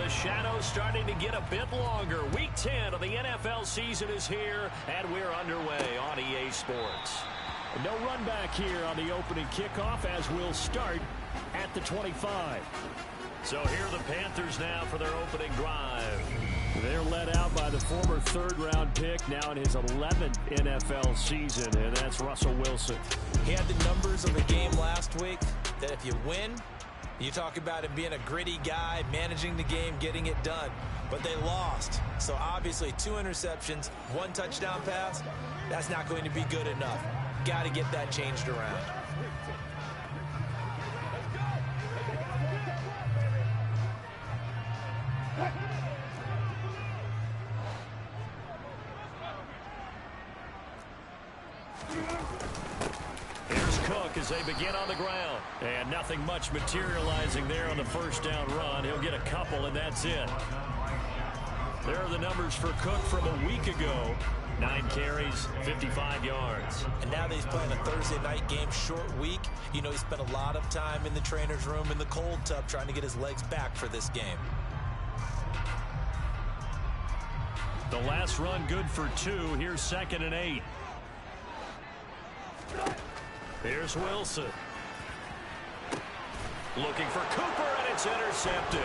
the shadows starting to get a bit longer. Week 10 of the NFL season is here, and we're underway on EA Sports. No run back here on the opening kickoff as we'll start at the 25. So here are the Panthers now for their opening drive. They're led out by the former third-round pick, now in his 11th NFL season, and that's Russell Wilson. He had the numbers of a game last week that if you win, you talk about him being a gritty guy, managing the game, getting it done. But they lost. So obviously 2 interceptions, 1 touchdown pass, that's not going to be good enough. Got to get that changed around. Here's Cook as they begin on the ground. And nothing much materializing there on the first down run. He'll get a couple, and that's it. There are the numbers for Cook from a week ago. 9 carries, 55 yards. And now that he's playing a Thursday night game, short week, you know he spent a lot of time in the trainer's room in the cold tub trying to get his legs back for this game. The last run good for 2. Here's 2nd and 8. Here's Wilson. Looking for Cooper, and it's intercepted.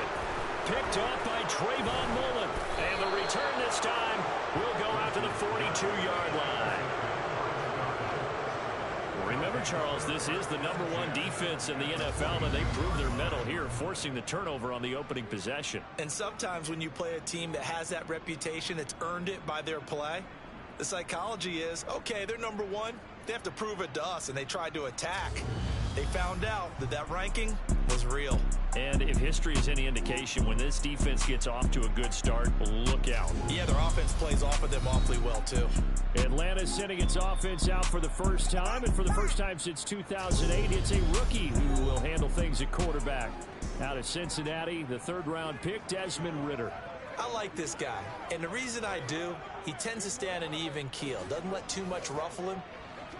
Picked off by Trayvon Mullen. And the return this time will go out to the 42-yard line. Remember, Charles, this is the #1 defense in the NFL, and they proved their mettle here, forcing the turnover on the opening possession. And sometimes when you play a team that has that reputation, it's earned it by their play. The psychology is, okay, they're #1. They have to prove it to us, and they tried to attack. They found out that that ranking was real. And if history is any indication, when this defense gets off to a good start, look out. Yeah, their offense plays off of them awfully well, too. Atlanta sending its offense out for the first time, and for the first time since 2008, it's a rookie who will handle things at quarterback. Out of Cincinnati, the 3rd-round pick, Desmond Ridder. I like this guy, and the reason I do, he tends to stay on an even keel, doesn't let too much ruffle him.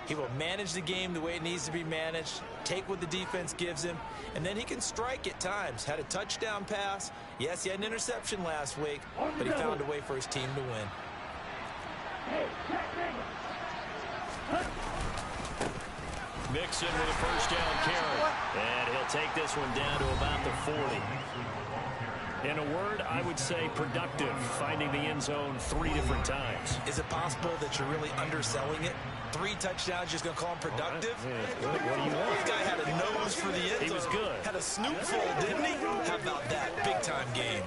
He will manage the game the way it needs to be managed, take what the defense gives him, and then he can strike at times. Had a touchdown pass. Yes, he had an interception last week, but he found a way for his team to win. Mixon with a first down carry. And he'll take this one down to about the 40. In a word, I would say productive, finding the end zone 3 different times. Is it possible that you're really underselling it? 3 touchdowns, just going to call him productive? What do you want? This guy had a nose for the end zone. He was good. Had a snoopful, didn't he? How about that? Big-time game.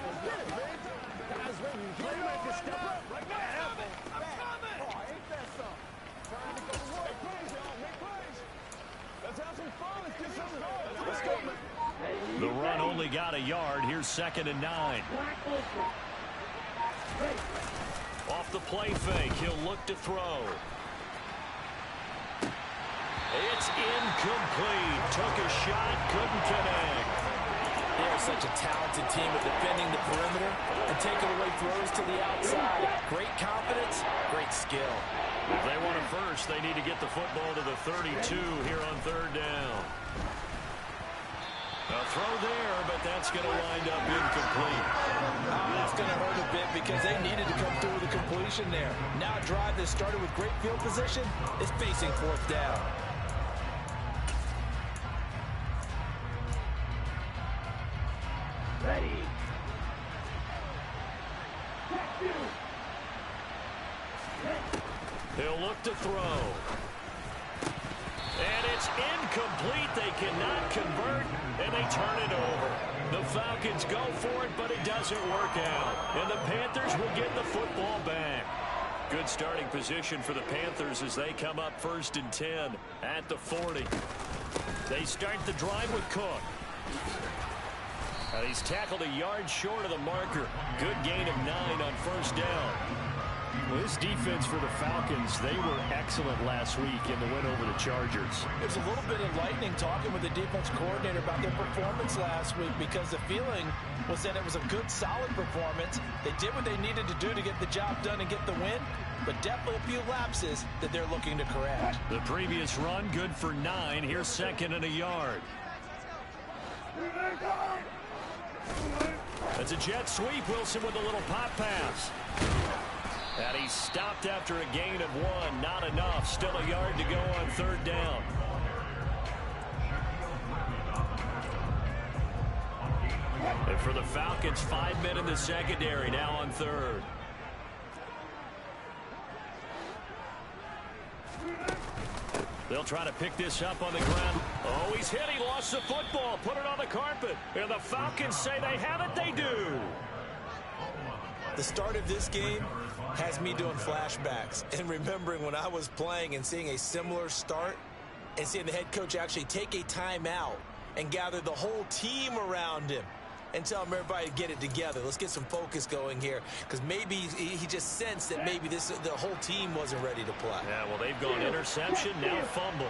The run only got a yard. Here's 2nd and 9. Off the play fake, he'll look to throw. It's incomplete. Took a shot, couldn't connect. They're such a talented team at defending the perimeter and taking away throws to the outside. Great confidence, great skill. If they want a first, they need to get the football to the 32 here on 3rd down. A throw there, but that's going to wind up incomplete. That's going to hurt a bit because they needed to come through with a completion there. Now a drive that started with great field position is facing 4th down. Ready. He'll look to throw. And it's incomplete. They cannot convert, and they turn it over. The Falcons go for it, but it doesn't work out. And the Panthers will get the football back. Good starting position for the Panthers as they come up 1st and 10 at the 40. They start the drive with Cook. And he's tackled a yard short of the marker. Good gain of 9 on 1st down. Well, this defense for the Falcons, they were excellent last week in the win over the Chargers. It was a little bit enlightening talking with the defense coordinator about their performance last week because the feeling was that it was a good, solid performance. They did what they needed to do to get the job done and get the win, but definitely a few lapses that they're looking to correct. The previous run, good for 9. Here's 2nd and a yard. That's a jet sweep. Wilson with a little pop pass. And he's stopped after a gain of 1. Not enough. Still a yard to go on 3rd down. And for the Falcons, 5 men in the secondary now on 3rd. They'll try to pick this up on the ground. Oh, he's hit. He lost the football. Put it on the carpet. And the Falcons say they have it. They do. The start of this game has me doing flashbacks and remembering when I was playing and seeing a similar start and seeing the head coach actually take a timeout and gather the whole team around him and tell him everybody to get it together. Let's get some focus going here, because maybe he just sensed that maybe the whole team wasn't ready to play. Yeah, well, they've gone interception, now fumble.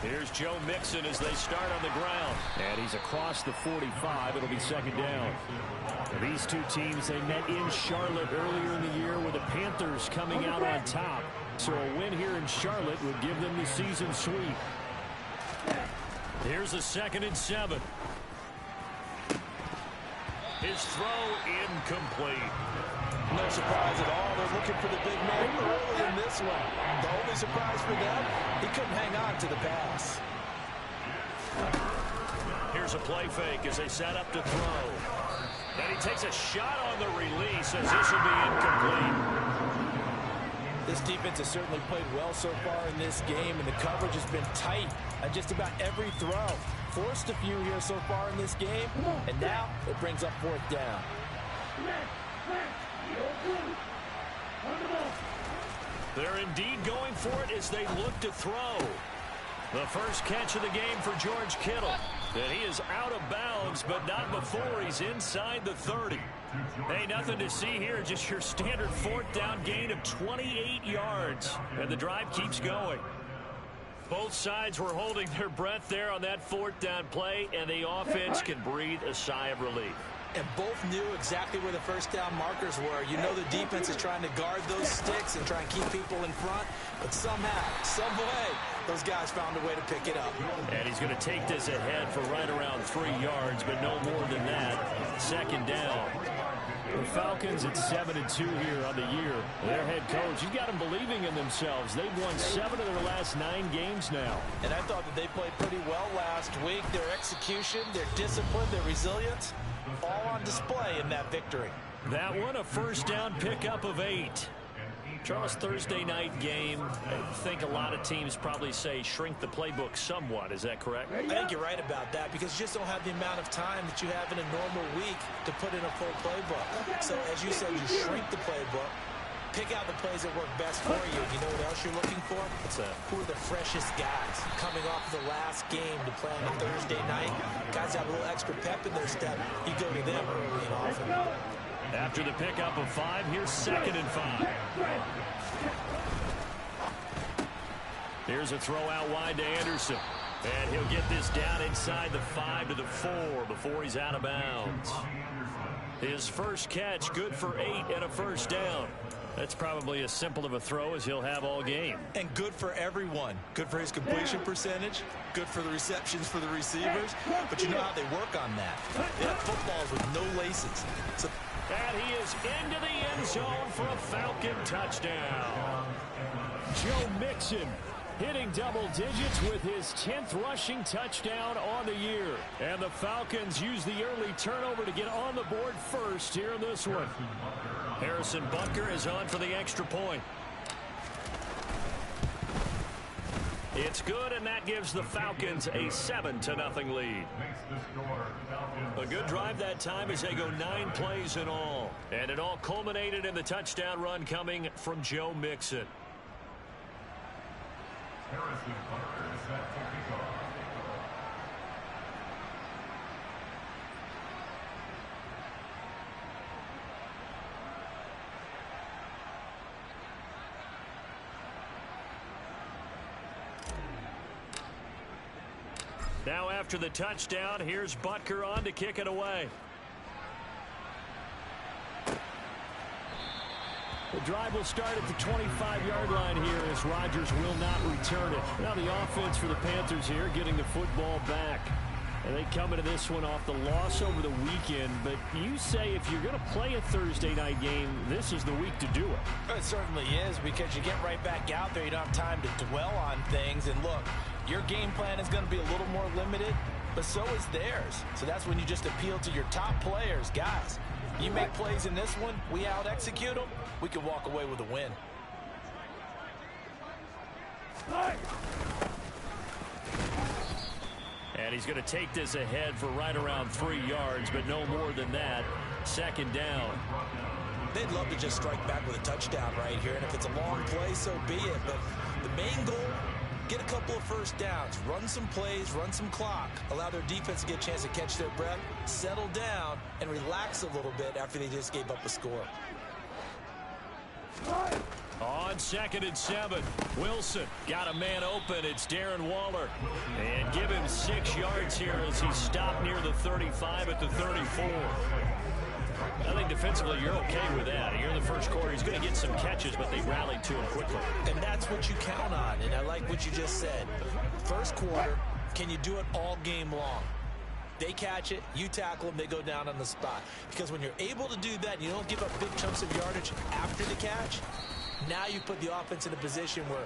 Here's Joe Mixon as they start on the ground. And he's across the 45. It'll be 2nd down. And these two teams, they met in Charlotte earlier in the year with the Panthers coming out on top. So a win here in Charlotte would give them the season sweep. Here's a 2nd and 7. His throw incomplete. No surprise at all. They're looking for the big man early in this one. The only surprise for them, he couldn't hang on to the pass. Here's a play fake as they set up to throw. And he takes a shot on the release as this will be incomplete. This defense has certainly played well so far in this game, and the coverage has been tight on just about every throw. Forced a few here so far in this game, and now it brings up 4th down. They're indeed going for it as they look to throw. The first catch of the game for George Kittle. And he is out of bounds, but not before he's inside the 30. Hey, nothing to see here, just your standard 4th down gain of 28 yards. And the drive keeps going. Both sides were holding their breath there on that 4th down play, and the offense can breathe a sigh of relief. And both knew exactly where the first down markers were. You know the defense is trying to guard those sticks and try and keep people in front, but somehow, some way, those guys found a way to pick it up. And he's going to take this ahead for right around 3 yards, but no more than that. 2nd down. The Falcons at 7-2 here on the year. Their head coach, he's got them believing in themselves. They've won 7 of their last 9 games now. And I thought that they played pretty well last week. Their execution, their discipline, their resilience, all on display in that victory. That one, a first down pickup of 8. Charles, Thursday night game, I think a lot of teams probably say shrink the playbook somewhat. Is that correct? I think you're right about that, because you just don't have the amount of time that you have in a normal week to put in a full playbook. So as you said, you shrink the playbook, pick out the plays that work best for you. You know what else you're looking for? Who are the freshest guys coming off of the last game to play on a Thursday night? Guys have a little extra pep in their step. You go to them early and often. After the pickup of 5, here's 2nd and 5. Here's a throw out wide to Anderson. And he'll get this down inside the 5 to the 4 before he's out of bounds. His first catch, good for 8 and a first down. That's probably as simple of a throw as he'll have all game. And good for everyone. Good for his completion percentage. Good for the receptions for the receivers. But you know how they work on that. They have footballs with no laces. So and he is into the end zone for a Falcon touchdown. Joe Mixon hitting double digits with his 10th rushing touchdown on the year. And the Falcons use the early turnover to get on the board first here in this one. Harrison Butker is on for the extra point. It's good, and that gives the Falcons a 7-0 lead. A good drive that time as they go 9 plays in all. And it all culminated in the touchdown run coming from Joe Mixon. Now after the touchdown, here's Butker on to kick it away. The drive will start at the 25-yard line here as Rodgers will not return it. Now the offense for the Panthers here getting the football back. And they come into this one off the loss over the weekend, but you say if you're going to play a Thursday night game, this is the week to do it. It certainly is, because you get right back out there. You don't have time to dwell on things. And look, your game plan is going to be a little more limited, but so is theirs. So that's when you just appeal to your top players. Guys, you make plays in this one, we out-execute them, we can walk away with a win. And he's going to take this ahead for right around 3 yards, but no more than that. Second down. They'd love to just strike back with a touchdown right here, and if it's a long play, so be it. But the main goal, get a couple of first downs, run some plays, run some clock, allow their defense to get a chance to catch their breath, settle down, and relax a little bit after they just gave up a score. On 2nd and 7, Wilson got a man open. It's Darren Waller. And give him 6 yards here as he stopped near the 35 at the 34. I think defensively you're okay with that. Here in the first quarter, he's going to get some catches, but they rallied to him quickly. And that's what you count on, and I like what you just said. First quarter, can you do it all game long? They catch it, you tackle them, they go down on the spot. Because when you're able to do that and you don't give up big chunks of yardage after the catch, now you put the offense in a position where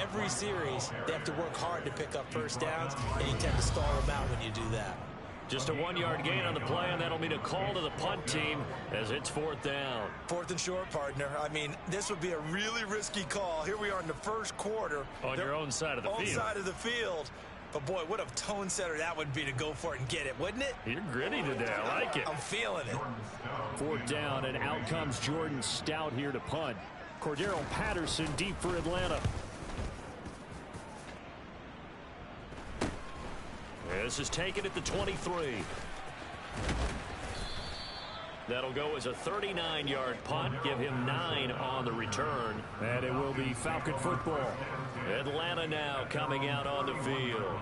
every series they have to work hard to pick up first downs, and you tend to stall them out when you do that. Just a 1-yard gain on the play, and that'll mean a call to the punt team as it's 4th down. 4th and short, partner. I mean, this would be a really risky call. Here we are in the first quarter. On your own side of the field. Own side of the field. But, boy, what a tone setter that would be to go for it and get it, wouldn't it? You're gritty today. I like it. I'm feeling it. 4th down, and out comes Jordan Stout here to punt. Cordero Patterson deep for Atlanta. This is taken at the 23. That'll go as a 39-yard punt. Give him 9 on the return. And it will be Falcon football. Atlanta now coming out on the field.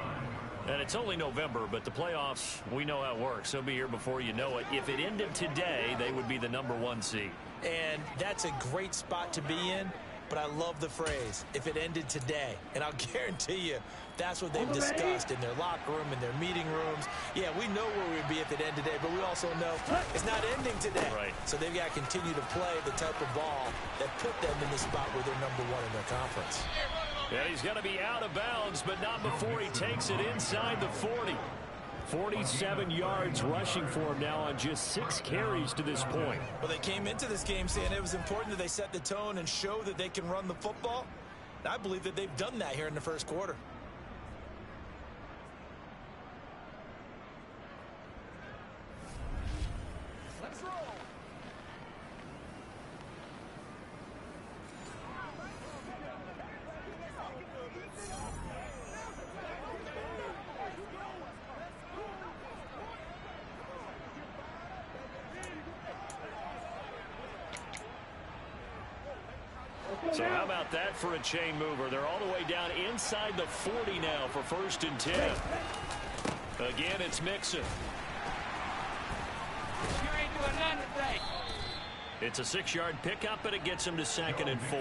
And it's only November, but the playoffs, we know how it works. They'll be here before you know it. If it ended today, they would be the #1 seed. And that's a great spot to be in, but I love the phrase, if it ended today. And I'll guarantee you, that's what they've discussed in their locker room, in their meeting rooms. Yeah, we know where we'd be if it ended today, but we also know it's not ending today. Right. So they've got to continue to play the type of ball that put them in the spot where they're #1 in their conference. Yeah, he's going to be out of bounds, but not before he takes it inside the 40. 47 yards rushing for him now on just 6 carries to this point. Well, they came into this game saying it was important that they set the tone and show that they can run the football. I believe that they've done that here in the first quarter. Let's roll. So how about that for a chain mover? They're all the way down inside the 40 now for 1st and 10. Again, it's Mixon. You ain't doing nothing today. It's a 6-yard pickup, and it gets them to 2nd and 4.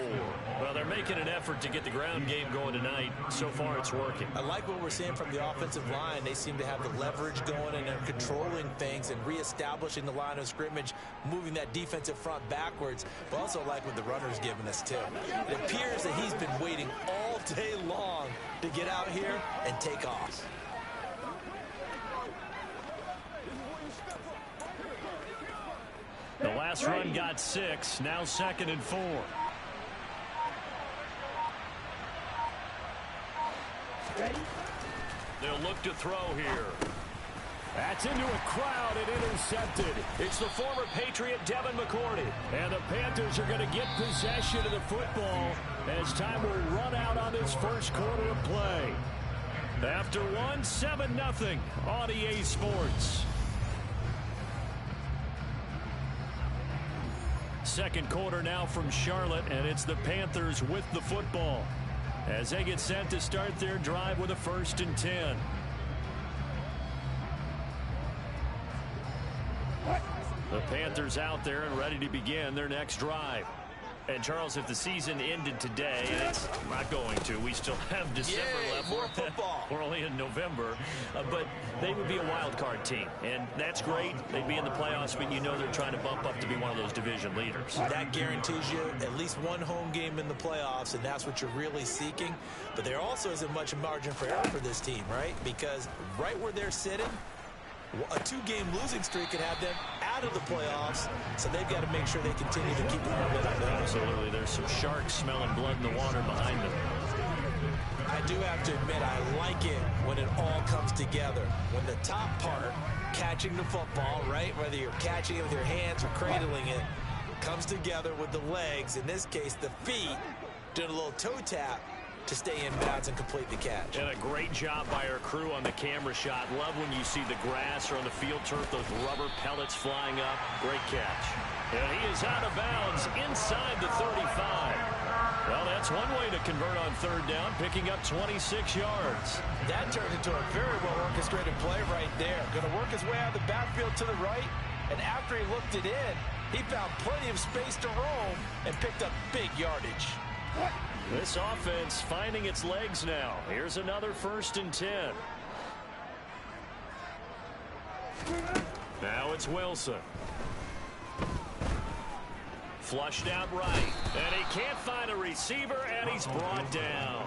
Well, they're making an effort to get the ground game going tonight. So far, it's working. I like what we're seeing from the offensive line. They seem to have the leverage going, and they're controlling things and reestablishing the line of scrimmage, moving that defensive front backwards. But also like what the runner's giving us, too. It appears that he's been waiting all day long to get out here and take off. The last run got 6. Now 2nd and 4. They'll look to throw here. That's into a crowd and intercepted. It's the former Patriot Devin McCourty. And the Panthers are going to get possession of the football as time will run out on this first quarter of play. After 1, 7-0 on EA Sports. Second quarter now from Charlotte, and it's the Panthers with the football as they get set to start their drive with a 1st and 10. The Panthers out there and ready to begin their next drive. And, Charles, if the season ended today, and it's not going to, we still have December left. More football. We're only in November. But they would be a wild card team, and that's great. They'd be in the playoffs, but you know they're trying to bump up to be one of those division leaders. That guarantees you at least one home game in the playoffs, and that's what you're really seeking. But there also isn't much margin for error for this team, right? Because right where they're sitting, a two-game losing streak could have them out of the playoffs, so they've got to make sure they continue to keep the momentum going. Absolutely. There's some sharks smelling blood in the water behind them. I do have to admit, I like it when it all comes together. When the top part, catching the football, right, whether you're catching it with your hands or cradling it, comes together with the legs, in this case the feet, doing a little toe tap to stay in bounds and complete the catch. And a great job by our crew on the camera shot. Love when you see the grass or on the field turf, those rubber pellets flying up. Great catch. And he is out of bounds inside the 35. Well, that's one way to convert on third down, picking up 26 yards. That turned into a very well-orchestrated play right there. Going to work his way out of the backfield to the right, and after he looked it in, he found plenty of space to roam and picked up big yardage. This offense finding its legs now. Here's another 1st and 10. Now it's Wilson. Flushed out right. And he can't find a receiver, and he's brought down.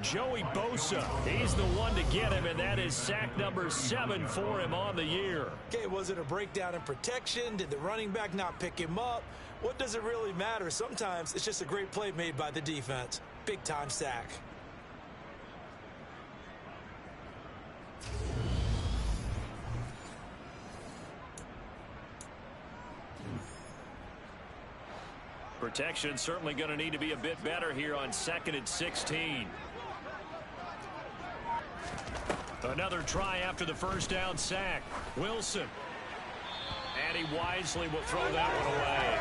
Joey Bosa, he's the one to get him, and that is sack number 7 for him on the year. Okay, was it a breakdown in protection? Did the running back not pick him up? What does it really matter? Sometimes it's just a great play made by the defense. Big-time sack. Protection certainly going to need to be a bit better here on 2nd and 16. Another try after the first down sack. Wilson. And he wisely will throw that one away.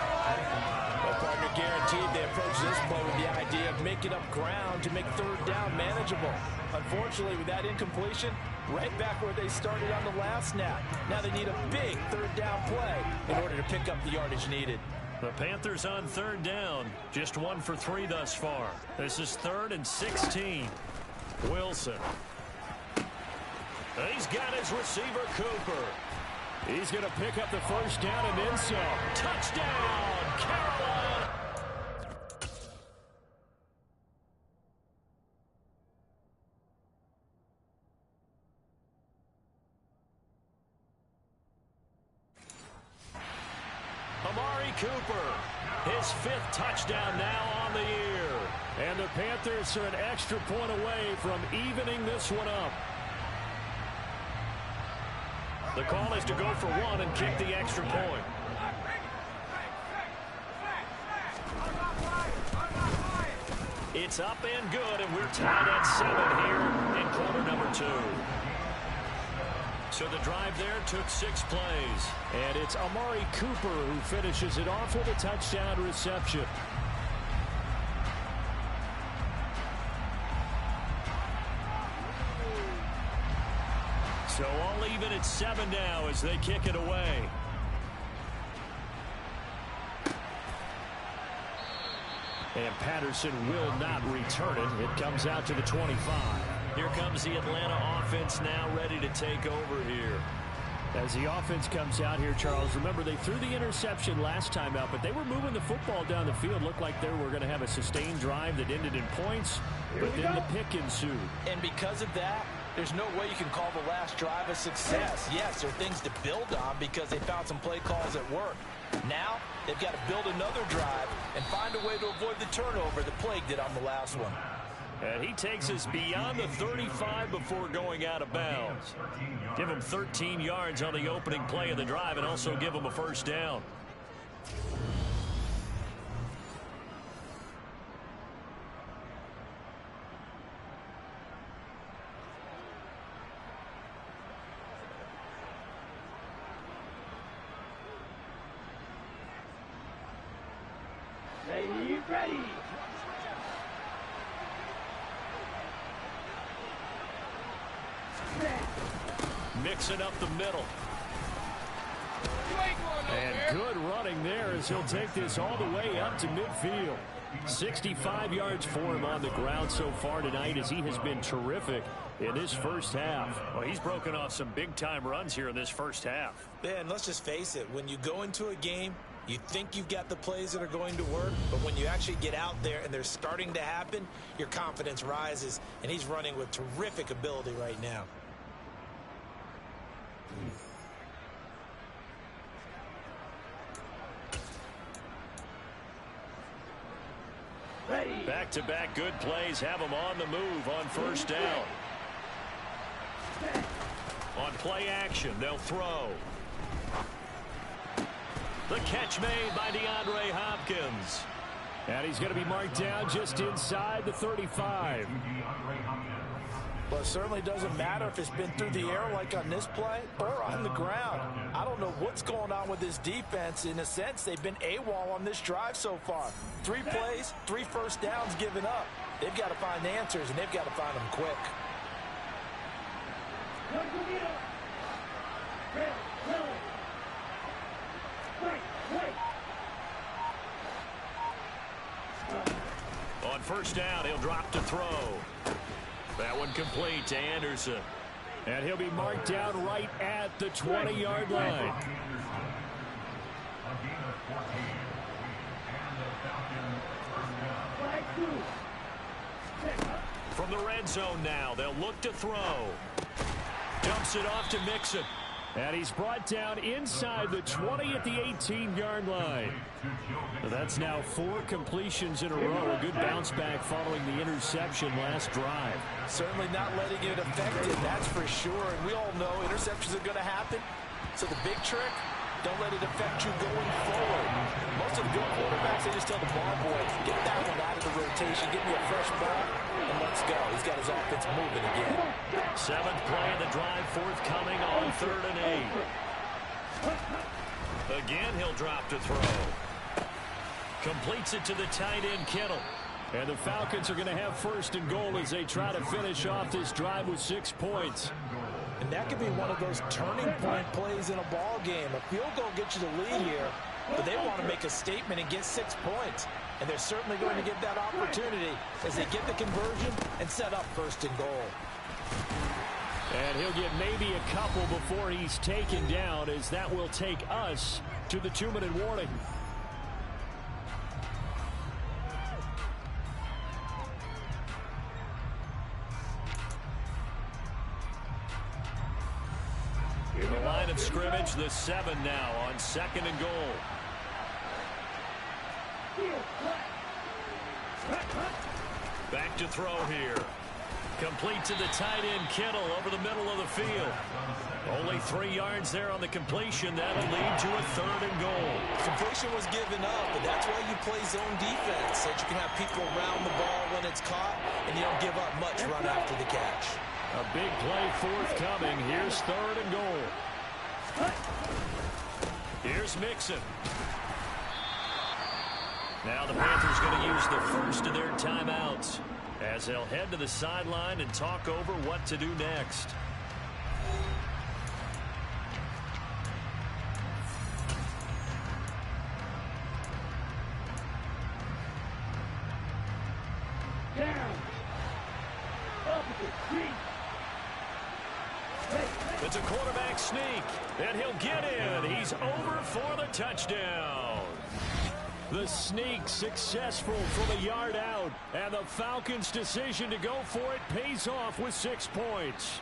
Well, partner, guaranteed they approach this play with the idea of making up ground to make third down manageable. Unfortunately, with that incompletion, right back where they started on the last snap. Now they need a big third down play in order to pick up the yardage needed. The Panthers on third down. Just 1 for 3 thus far. This is 3rd and 16. Wilson. He's got his receiver, Cooper. He's going to pick up the first down and then some. Touchdown, Carolina. Amari Cooper, his 5th touchdown now on the year. And the Panthers are an extra point away from evening this one up. The call is to go for 1 and kick the extra point. It's up and good, and we're tied at 7 here in quarter number 2. So the drive there took 6 plays. And it's Amari Cooper who finishes it off with a touchdown reception. So all even at 7 now as they kick it away. And Patterson will not return it. It comes out to the 25. Here comes the Atlanta offense now ready to take over here. As the offense comes out here, Charles, remember they threw the interception last time out, but they were moving the football down the field. Looked like they were going to have a sustained drive that ended in points, but then the pick ensued. And because of that, there's no way you can call the last drive a success. Yes, there are things to build on because they found some play calls at work. Now, they've got to build another drive and find a way to avoid the turnover that plagued it on the last one. And he takes us beyond the 35 before going out of bounds. Give him 13 yards on the opening play of the drive and also give him a first down. Ready. Mixing up the middle. You ain't going nowhere. And good running there as he'll take this all the way up to midfield. 65 yards for him on the ground so far tonight as he has been terrific in this first half. Well, he's broken off some big-time runs here in this first half. Yeah, and let's just face it. When you go into a game, you think you've got the plays that are going to work, but when you actually get out there and they're starting to happen, your confidence rises, and he's running with terrific ability right now. Back-to-back good plays have him on the move on first down. On play action, they'll throw. The catch made by DeAndre Hopkins. And he's going to be marked down just inside the 35. But it certainly doesn't matter if it's been through the air like on this play or on the ground. I don't know what's going on with this defense. In a sense, they've been AWOL on this drive so far. 3 plays, 3 first downs given up. They've got to find answers, and they've got to find them quick. On first down, he'll drop to throw. That one complete to Anderson. And he'll be marked down right at the 20-yard line. From the red zone now, they'll look to throw. Dumps it off to Mixon. And he's brought down inside the 20 at the 18-yard line. So that's now 4 completions in a row. A good bounce back following the interception last drive. Certainly not letting it affect him, that's for sure. And we all know interceptions are going to happen. So the big trick, don't let it affect you going forward. Most of the good quarterbacks, they just tell the ball boy, get that one out of the rotation, give me a fresh ball, and let's go. He's got his offense moving again. 7th play of the drive forthcoming on 3rd and 8. Again, he'll drop to throw. Completes it to the tight end, Kittle. And the Falcons are going to have 1st and goal as they try to finish off this drive with 6 points. And that could be one of those turning point plays in a ball game. A field goal gets you the lead here, but they want to make a statement and get 6 points. And they're certainly going to get that opportunity as they get the conversion and set up 1st and goal. And he'll get maybe a couple before he's taken down, as that will take us to the 2-minute warning. In the line of scrimmage, the 7 now on 2nd and goal. Back to throw here. Complete to the tight end, Kittle, over the middle of the field. Only 3 yards there on the completion. That'll lead to a 3rd and goal. Completion was given up, but that's why you play zone defense, so that you can have people around the ball when it's caught, and you don't give up much run after the catch. A big play forthcoming. Here's 3rd and goal. Here's Mixon. Now the Panthers going to use the first of their timeouts as they'll head to the sideline and talk over what to do next. It's a quarterback sneak, and he'll get in. He's over for the touchdown. The sneak successful from a yard out, and the Falcons' decision to go for it pays off with 6 points.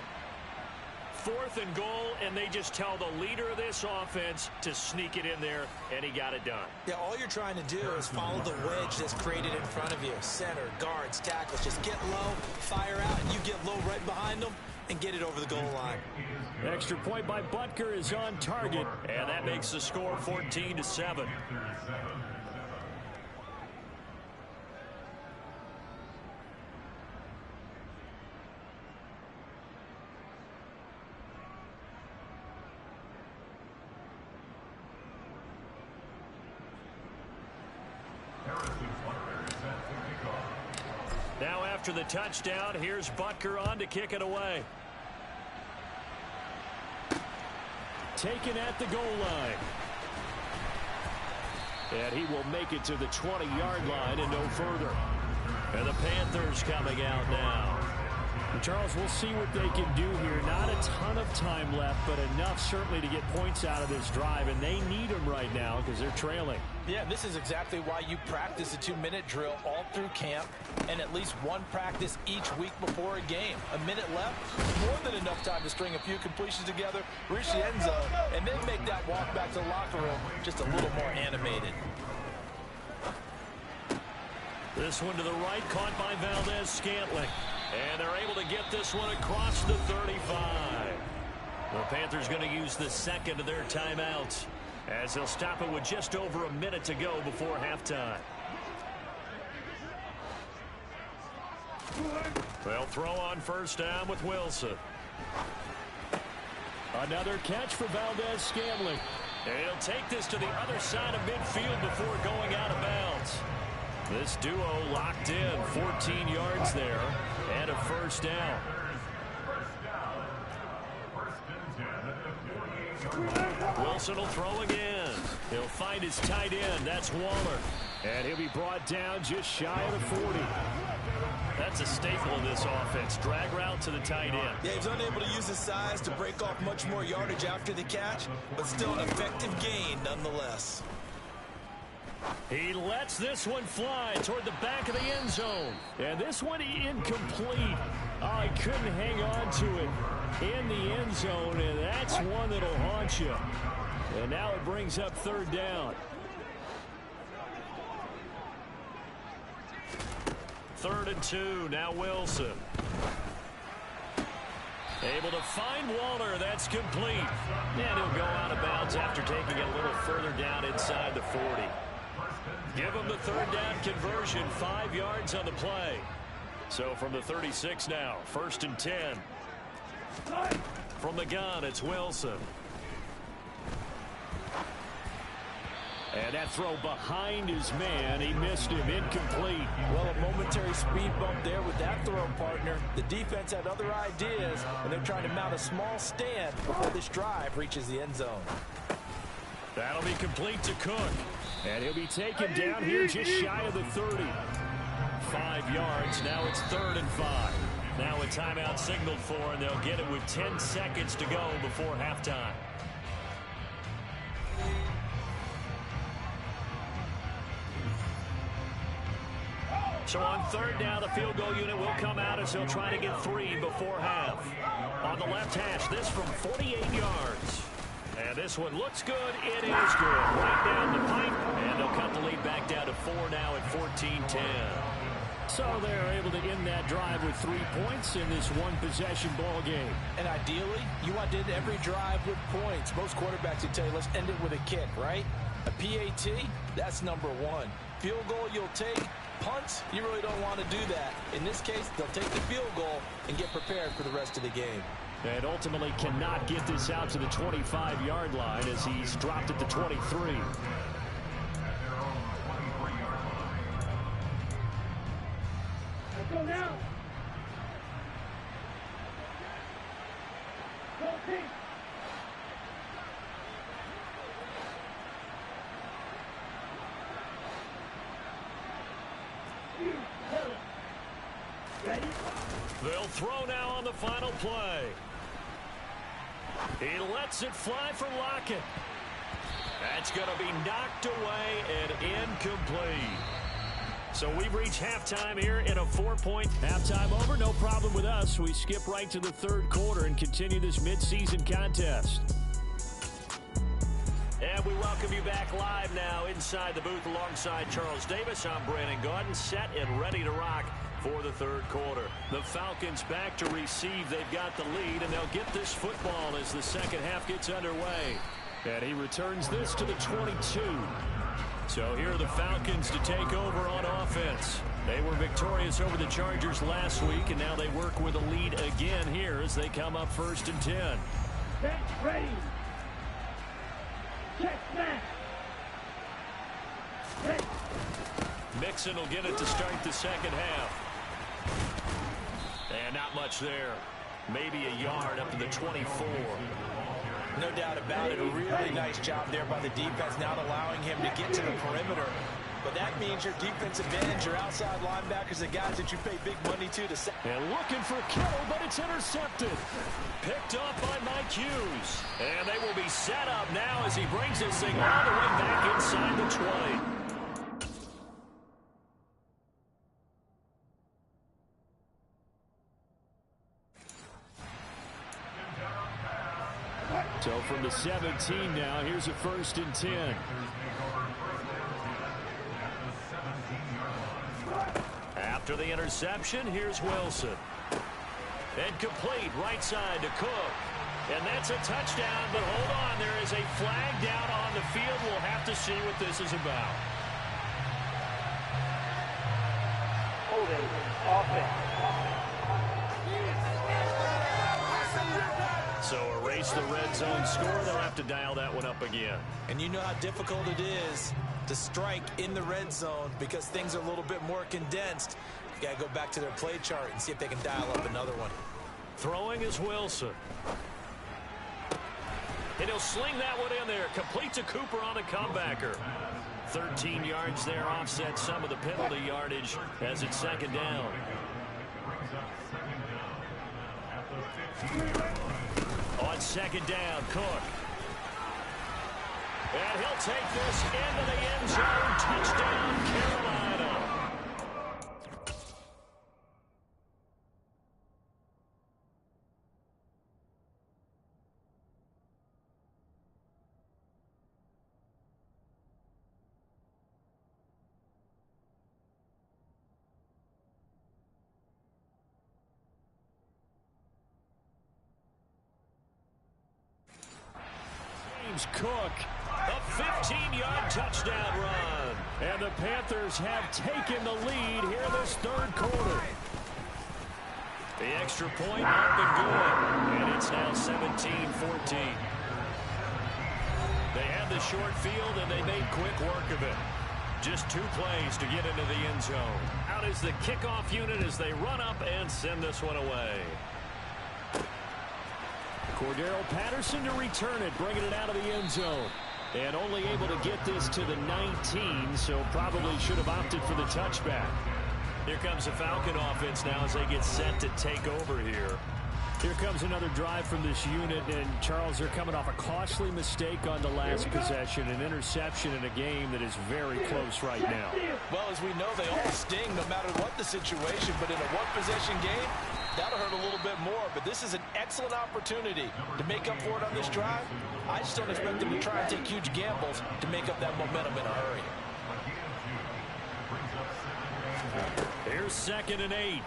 4th and goal, and they just tell the leader of this offense to sneak it in there, and he got it done. Yeah, all you're trying to do is follow the wedge that's created in front of you. Center, guards, tackles, just get low, fire out, and you get low right behind them and get it over the goal line. Extra point by Butker is on target, and that makes the score 14-7. Now after the touchdown, here's Butker on to kick it away. taken at the goal line. And he will make it to the 20-yard line and no further. And the Panthers coming out now. Charles, we'll see what they can do here. Not a ton of time left, but enough certainly to get points out of this drive, and they need them right now because they're trailing. Yeah, this is exactly why you practice a 2-minute drill all through camp and at least one practice each week before a game. A minute left, more than enough time to string a few completions together, reach the end zone, and then make that walk back to the locker room just a little more animated. This one to the right, caught by Valdez-Scantling. And they're able to get this one across the 35. The Panthers going to use the second of their timeouts as they'll stop it with just over a minute to go before halftime. They'll throw on first down with Wilson. Another catch for Valdez-Scantling. And he'll take this to the other side of midfield before going out of bounds. This duo locked in, 14 yards there, and a first down. Wilson will throw again. He'll find his tight end. That's Waller. And he'll be brought down just shy of the 40. That's a staple of this offense. Drag route to the tight end. Yeah, he's unable to use his size to break off much more yardage after the catch, but still an effective gain nonetheless. He lets this one fly toward the back of the end zone. And this one incomplete. Oh, he couldn't hang on to it in the end zone, and that's one that'll haunt you. And now it brings up third down. Third and 2, now Wilson. Able to find Waller, that's complete. And he'll go out of bounds after taking it a little further down inside the 40. Give him the third down conversion, 5 yards on the play. So from the 36 now, first and 10. From the gun, it's Wilson. And that throw behind his man, he missed him, incomplete. Well, a momentary speed bump there with that throw, partner. The defense had other ideas, and they're trying to mount a small stand before this drive reaches the end zone. That'll be complete to Cook. And he'll be taken down here just shy of the 30. 5 yards. Now it's 3rd and 5. Now a timeout signaled for, and they'll get it with 10 seconds to go before halftime. So on third down, the field goal unit will come out as they'll try to get 3 before half. On the left hash, this from 48 yards. And this one looks good. It is good. Right down the pipe. And they'll cut the lead back down to 4 now at 14-10. So they're able to end that drive with 3 points in this one-possession ball game. And ideally, you want to end every drive with points. Most quarterbacks would tell you, let's end it with a kick, right? A PAT, that's number 1. Field goal you'll take. Punts, you really don't want to do that. In this case, they'll take the field goal and get prepared for the rest of the game. And ultimately cannot get this out to the 25-yard line as he's dropped at the 23. Go now. They'll throw now on the final play. He lets it fly for Lockett. That's going to be knocked away and incomplete. So we've reached halftime here in a 4-point halftime over. No problem with us. We skip right to the third quarter and continue this midseason contest. And we welcome you back live now inside the booth alongside Charles Davis. I'm Brandon Gaudin, set and ready to rock for the third quarter. The Falcons back to receive. They've got the lead, and they'll get this football as the second half gets underway. And he returns this to the 22. So here are the Falcons to take over on offense. They were victorious over the Chargers last week, and now they work with a lead again here as they come up 1st and 10. Bench ready. Check back. Mixon will get it to start the second half. And not much there. Maybe a yard up to the 24. No doubt about it. A really nice job there by the defense, not allowing him to get to the perimeter. But that means your defense advantage, your outside linebackers, the guys that you pay big money to set. And looking for Kittle, but it's intercepted. Picked up by Mike Hughes. And they will be set up now as he brings this thing all the way back inside the 20. So from the 17 now, here's a 1st and 10. After the interception, here's Wilson. And complete right side to Cook. And that's a touchdown, but hold on. There is a flag down on the field. We'll have to see what this is about. Holding offense. So erase the red zone score. They'll have to dial that one up again. And you know how difficult it is to strike in the red zone because things are a little bit more condensed. You got to go back to their play chart and see if they can dial up another one. Throwing is Wilson. And he'll sling that one in there. Complete to Cooper on the comebacker. 13 yards there, offset some of the penalty yardage as it's 2nd down. On 2nd down, Cook. And he'll take this into the end zone. Touchdown, Carolina. Cook, a 15-yard touchdown run. And the Panthers have taken the lead here this 3rd quarter. The extra point up and good. And it's now 17-14. They had the short field, and they made quick work of it. Just 2 plays to get into the end zone. Out is the kickoff unit as they run up and send this one away. Cordero Patterson to return it, bringing it out of the end zone. And only able to get this to the 19, so probably should have opted for the touchback. Here comes the Falcon offense now as they get set to take over here. Here comes another drive from this unit, and Charles, they're coming off a costly mistake on the last possession, an interception in a game that is very close right now. Well, as we know, they all sting no matter what the situation, but in a one-possession game, that'll hurt a little bit more, but this is an excellent opportunity to make up for it on this drive. I just don't expect them to try and take huge gambles to make up that momentum in a hurry. Here's 2nd and 8.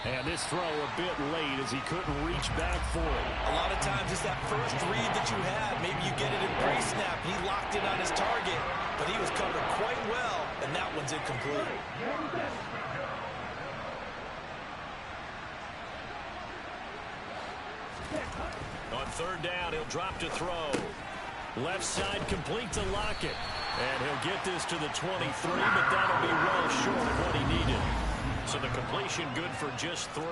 And this throw a bit late as he couldn't reach back for it. A lot of times it's that first read that you had. Maybe you get it in pre-snap. He locked in on his target, but he was covered quite well, and that one's incomplete. On 3rd down, he'll drop to throw. Left side complete to Lockett. And he'll get this to the 23, but that'll be well short of what he needed. So the completion good for just 3.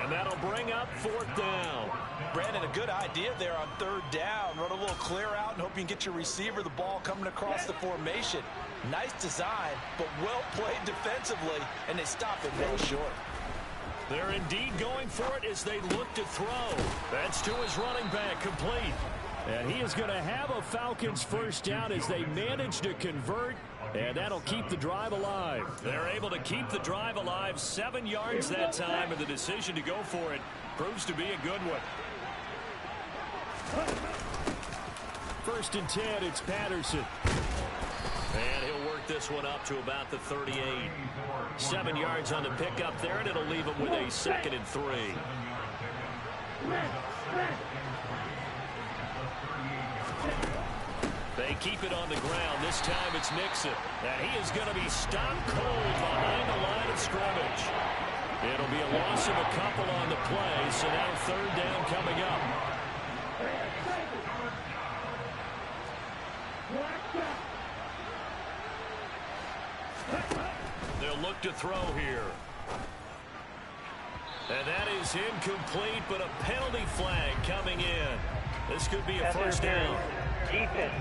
And that'll bring up 4th down. Brandon, a good idea there on 3rd down. Run a little clear out and hope you can get your receiver the ball coming across the formation. Nice design, but well played defensively, and they stop it well short. They're indeed going for it as they look to throw. That's to his running back, complete. And he is going to have a Falcons 1st down as they manage to convert, and that'll keep the drive alive. They're able to keep the drive alive, 7 yards that time, and the decision to go for it proves to be a good one. 1st and 10, it's Patterson. And he'll work this one up to about the 38. 7 yards on the pickup there, and it'll leave him with a 2nd and 3. They keep it on the ground. This time it's Nixon. And he is going to be stopped cold behind the line of scrimmage. It'll be a loss of a couple on the play, so now 3rd down coming up. They'll look to throw here. And that is is incomplete, but a penalty flag coming in. This could be a first down. Defense.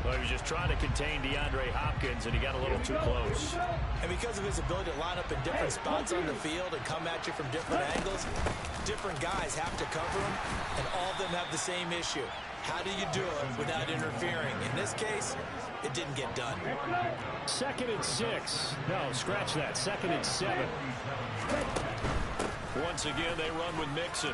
Well, he was just trying to contain DeAndre Hopkins, and he got a little too close. And because of his ability to line up in different spots on the field and come at you from different angles, different guys have to cover him, and all of them have the same issue. How do you do it without interfering? In this case, it didn't get done. 2nd and 6. No, scratch that. 2nd and 7. Once again, they run with Mixon.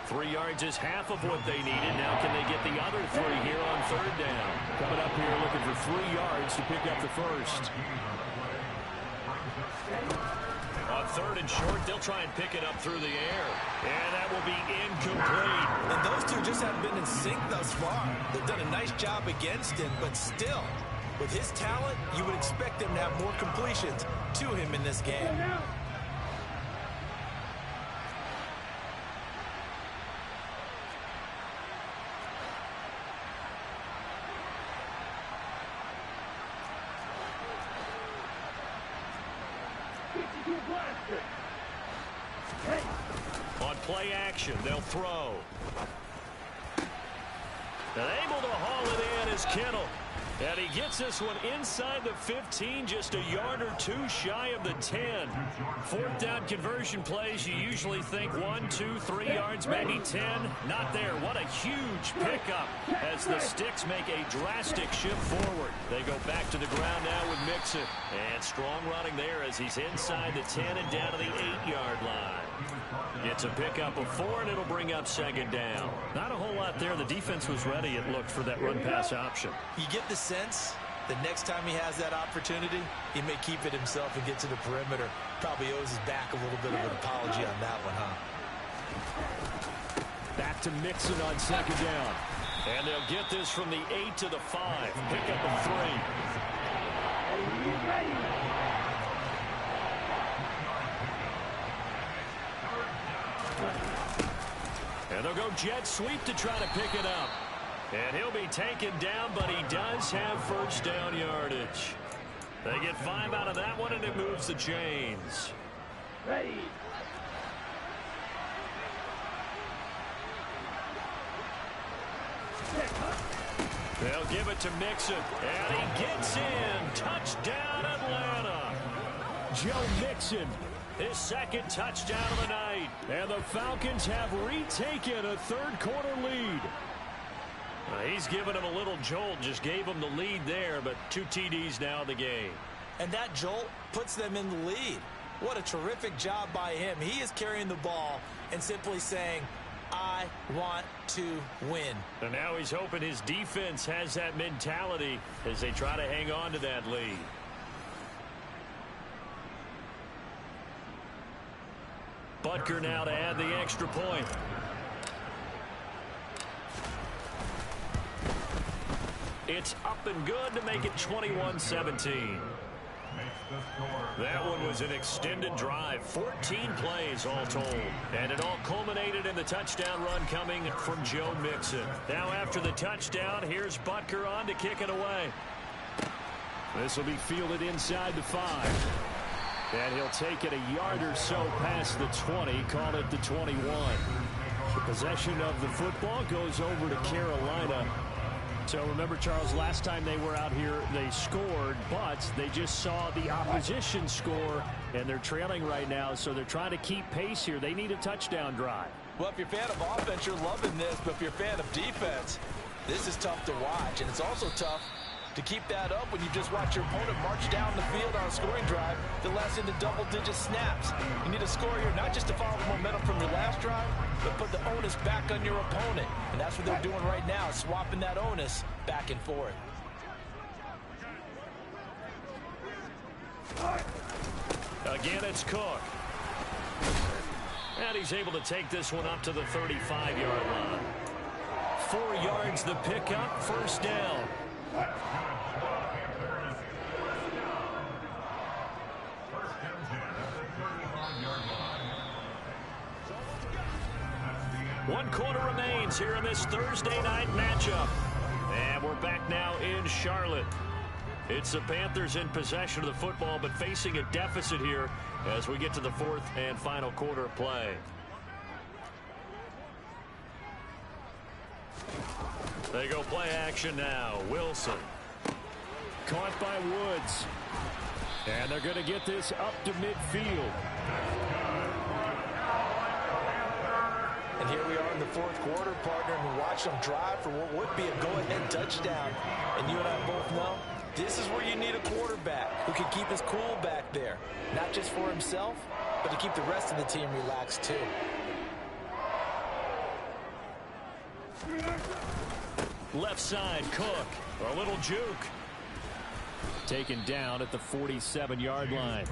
3 yards is half of what they needed. Now can they get the other 3 here on 3rd down? Coming up here looking for 3 yards to pick up the first. On 3rd and short, they'll try and pick it up through the air. And that will be incomplete. And those two just haven't been in sync thus far. They've done a nice job against him, but still, with his talent, you would expect him to have more completions to him in this game. On play action, they'll throw. And able to haul it in is Kittle. And he gets this one inside the 15, just a yard or 2 shy of the 10. 4th down conversion plays, you usually think 1, 2, 3 yards, maybe 10. Not there. What a huge pickup as the Sticks make a drastic shift forward. They go back to the ground now with Mixon. And strong running there as he's inside the 10 and down to the 8-yard line. It's a pickup of 4, and it'll bring up 2nd down. Not a whole lot there. The defense was ready, it looked, for that run-pass option. You get the sense that next time he has that opportunity, he may keep it himself and get to the perimeter. Probably owes his back a little bit of an apology on that one, huh? Back to Mixon on 2nd down. And they'll get this from the 8 to the 5. Pickup of 3. And they'll go jet sweep to try to pick it up. And he'll be taken down, but he does have first down yardage. They get 5 out of that one, and it moves the chains. Ready. They'll give it to Mixon, and he gets in. Touchdown, Atlanta. Joe Mixon, His 2nd touchdown of the night. and the Falcons have retaken a 3rd-quarter lead. He's given him a little jolt, just gave him the lead there, but 2 TDs now in the game. And that jolt puts them in the lead. What a terrific job by him. He is carrying the ball and simply saying, I want to win. And now he's hoping his defense has that mentality as they try to hang on to that lead. Butker now to add the extra point. It's up and good to make it 21-17. That one was an extended drive, 14 plays all told. And it all culminated in the touchdown run coming from Joe Mixon. Now after the touchdown, here's Butker on to kick it away. This will be fielded inside the 5. And he'll take it a yard or so past the 20, call it the 21. The possession of the football goes over to Carolina. So remember, Charles, last time they were out here, they scored, but they just saw the opposition score, and they're trailing right now, so they're trying to keep pace here. They need a touchdown drive. Well, if you're a fan of offense, you're loving this, but if you're a fan of defense, this is tough to watch, and it's also tough to keep that up when you just watch your opponent march down the field on a scoring drive that lasts into double-digit snaps. You need a score here not just to follow the momentum from your last drive, but put the onus back on your opponent. And that's what they're doing right now, swapping that onus back and forth. Again, it's Cook. And he's able to take this one up to the 35-yard line. 4 yards the pickup, first down. One quarter remains here in this Thursday night matchup. And we're back now in Charlotte. It's the Panthers in possession of the football, but facing a deficit here as we get to the fourth and final quarter of play. They go play action now. Wilson. Caught by Woods. And they're going to get this up to midfield. And here we are in the fourth quarter, partner, and we watch them drive for what would be a go-ahead touchdown. And you and I both know this is where you need a quarterback who can keep his cool back there. Not just for himself, but to keep the rest of the team relaxed too. Left side, Cook. A little juke. Taken down at the 47-yard line.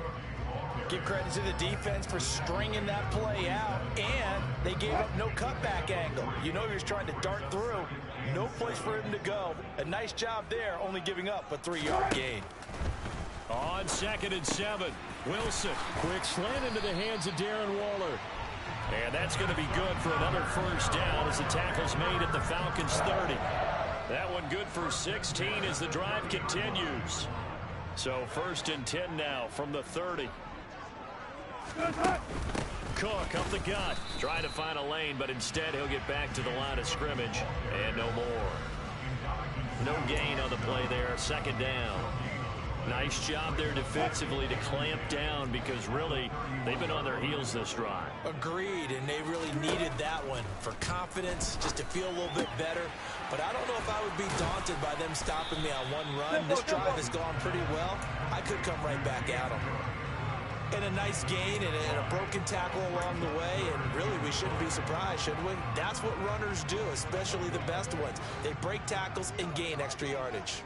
Give credit to the defense for stringing that play out, and they gave up no cutback angle. You know he was trying to dart through. No place for him to go. A nice job there, only giving up a 3-yard gain. On 2nd and 7, Wilson. Quick slant into the hands of Darren Waller. And that's going to be good for another first down as the tackle's made at the Falcons' 30. That one good for 16 as the drive continues. So 1st and 10 now from the 30. Cook up the gut. Trying to find a lane, but instead he'll get back to the line of scrimmage. And no more. No gain on the play there. 2nd down. Nice job there defensively to clamp down because really they've been on their heels this drive. Agreed, and they really needed that one for confidence, just to feel a little bit better. But I don't know if I would be daunted by them stopping me on one run. This drive has gone pretty well. I could come right back at them. And a nice gain and a broken tackle along the way, and really we shouldn't be surprised, should we? That's what runners do, especially the best ones. They break tackles and gain extra yardage.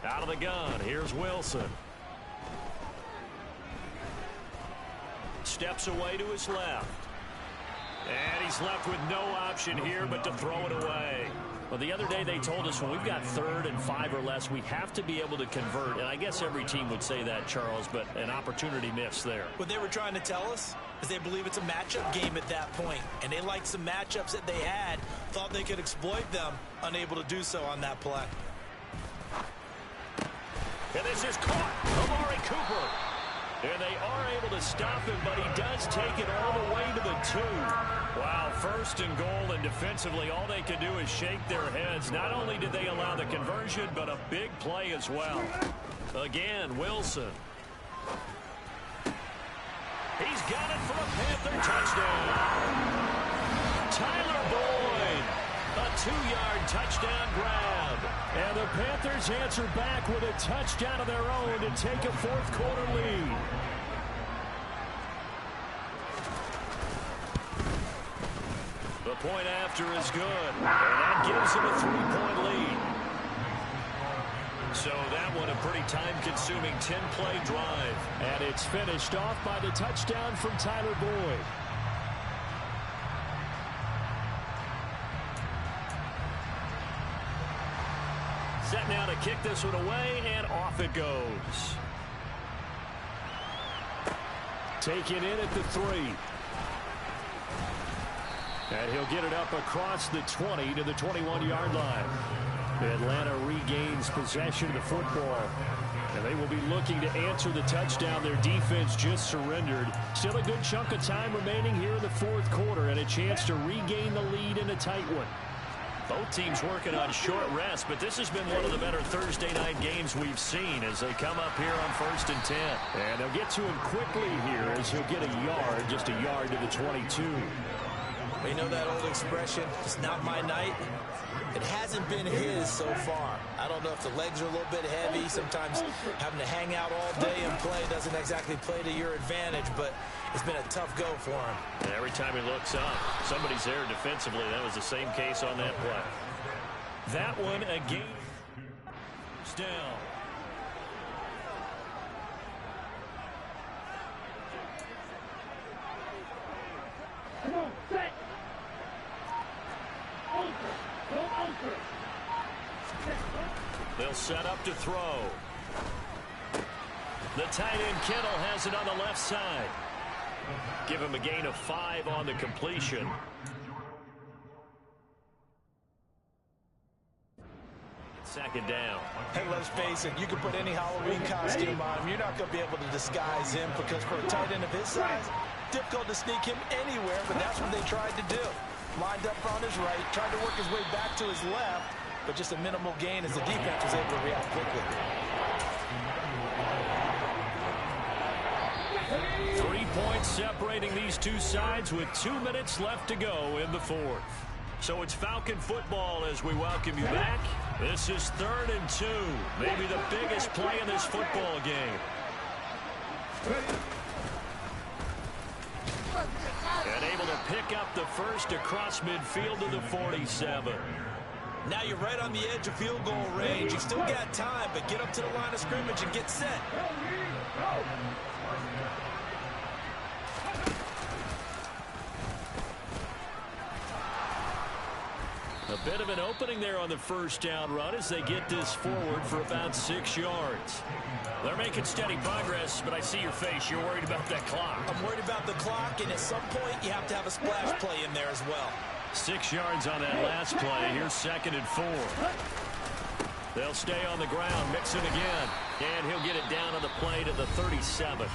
Out of the gun, here's Wilson. Steps away to his left. And he's left with no option here but to throw it away. Well, the other day they told us when we've got 3rd and 5 or less, we have to be able to convert. And I guess every team would say that, Charles, but an opportunity missed there. What they were trying to tell us is they believe it's a matchup game at that point. And they liked some matchups that they had, thought they could exploit them, unable to do so on that play. And this is caught. Amari Cooper. And they are able to stop him, but he does take it all the way to the 2. Wow, 1st and goal, and defensively all they can do is shake their heads. Not only did they allow the conversion, but a big play as well. Again, Wilson. He's got it for a Panther touchdown. Tyler Boyd. A 2-yard touchdown grab. And the Panthers answer back with a touchdown of their own to take a 4th quarter lead. The point after is good. And that gives them a 3-point lead. So that one a pretty time-consuming 10-play drive. And it's finished off by the touchdown from Tyler Boyd. Set now to kick this one away, and off it goes. Taken in at the 3. And he'll get it up across the 20 to the 21-yard line. Atlanta regains possession of the football. And they will be looking to answer the touchdown their defense just surrendered. Still a good chunk of time remaining here in the 4th quarter and a chance to regain the lead in a tight one. Both teams working on short rest, but this has been one of the better Thursday night games we've seen as they come up here on 1st and 10. And they'll get to him quickly here as he'll get a yard, just a yard to the 22. You know that old expression, it's not my night? It hasn't been his so far. I don't know if the legs are a little bit heavy. Sometimes having to hang out all day and play doesn't exactly play to your advantage, but it's been a tough go for him. And every time he looks up, somebody's there defensively. That was the same case on that play. That one again. Down. Come on, set. Anchor. Go anchor. They'll set up to throw. The tight end Kittle has it on the left side. Give him a gain of 5 on the completion. second down. Hey, let's face it, you can put any Halloween costume on him. You're not going to be able to disguise him because for a tight end of his size, difficult to sneak him anywhere, but that's what they tried to do. Lined up on his right, tried to work his way back to his left, but just a minimal gain as the defense was able to react quickly. 3 points separating these two sides with 2 minutes left to go in the fourth. So it's Falcon football as we welcome you back. This is 3rd and 2, maybe the biggest play in this football game. And able to pick up the first across midfield to the 47. Now you're right on the edge of field goal range. You've still got time, but get up to the line of scrimmage and get set. A bit of an opening there on the first down run as they get this forward for about 6 yards. They're making steady progress, but I see your face. You're worried about that clock. I'm worried about the clock, and at some point you have to have a splash play in there as well. 6 yards on that last play. Here's 2nd and 4. They'll stay on the ground, mix it again, and he'll get it down on the play to the 37.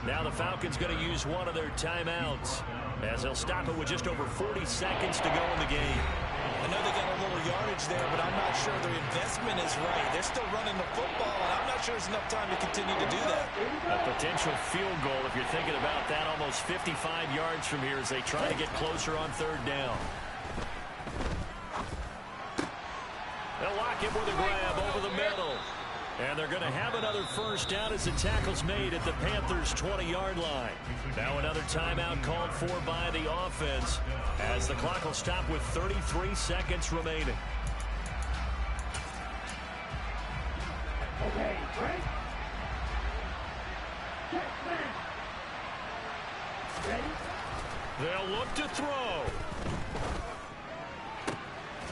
Now the Falcons going to use one of their timeouts as they'll stop it with just over 40 seconds to go in the game. I know they got a little yardage there, but I'm not sure their investment is right. They're still running the football, and I'm not sure there's enough time to continue to do that. A potential field goal, if you're thinking about that, almost 55 yards from here as they try to get closer on 3rd down. They'll lock it with a grab over the middle. And they're going to have another first down as the tackle's made at the Panthers' 20-yard line. Now another timeout called for by the offense as the clock will stop with 33 seconds remaining. Okay, ready? Ready? They'll look to throw.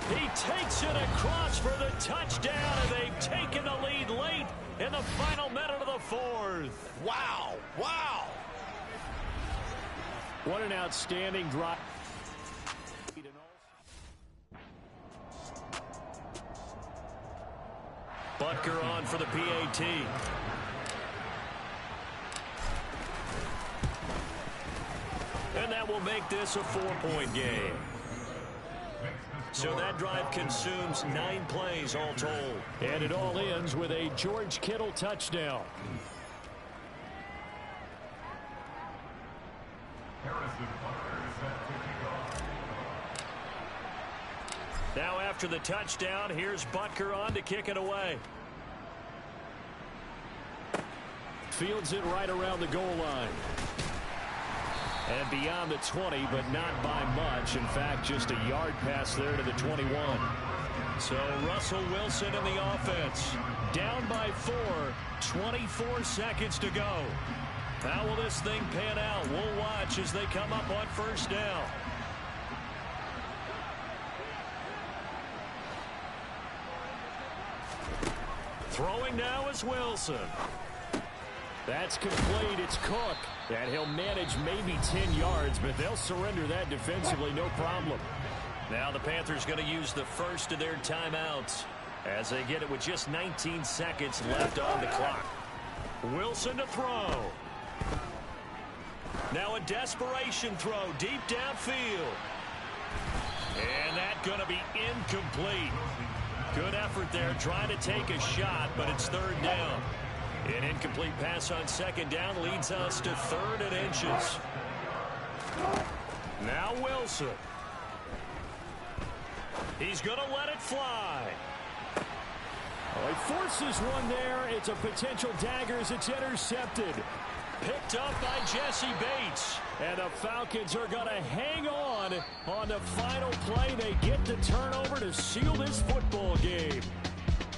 He takes it across for the touchdown, and they've taken the lead late in the final minute of the fourth. Wow, wow. What an outstanding drive. Butker on for the PAT. And that will make this a 4-point game. So that drive consumes 9 plays all told. And it all ends with a George Kittle touchdown. Now after the touchdown, here's Butker on to kick it away. Fields it right around the goal line. And beyond the 20, but not by much. In fact, just a yard pass there to the 21. So Russell Wilson in the offense. Down by 4. 24 seconds to go. How will this thing pan out? We'll watch as they come up on first down. Throwing now is Wilson. That's complete. It's Cook. And he'll manage maybe 10 yards, but they'll surrender that defensively, no problem. Now the Panthers going to use the first of their timeouts as they get it with just 19 seconds left on the clock. Wilson to throw. Now a desperation throw deep downfield. And that's going to be incomplete. Good effort there trying to take a shot, but it's 3rd down. An incomplete pass on 2nd down leads us to 3rd and inches. Now Wilson. He's going to let it fly. Oh, he forces one there. It's a potential dagger as it's intercepted. Picked up by Jesse Bates. And the Falcons are going to hang on the final play. They get the turnover to seal this football game.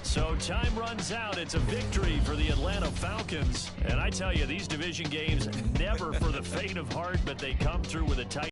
So time runs out. It's a victory for the Atlanta Falcons. And I tell you, these division games never for the faint of heart, but they come through with a tight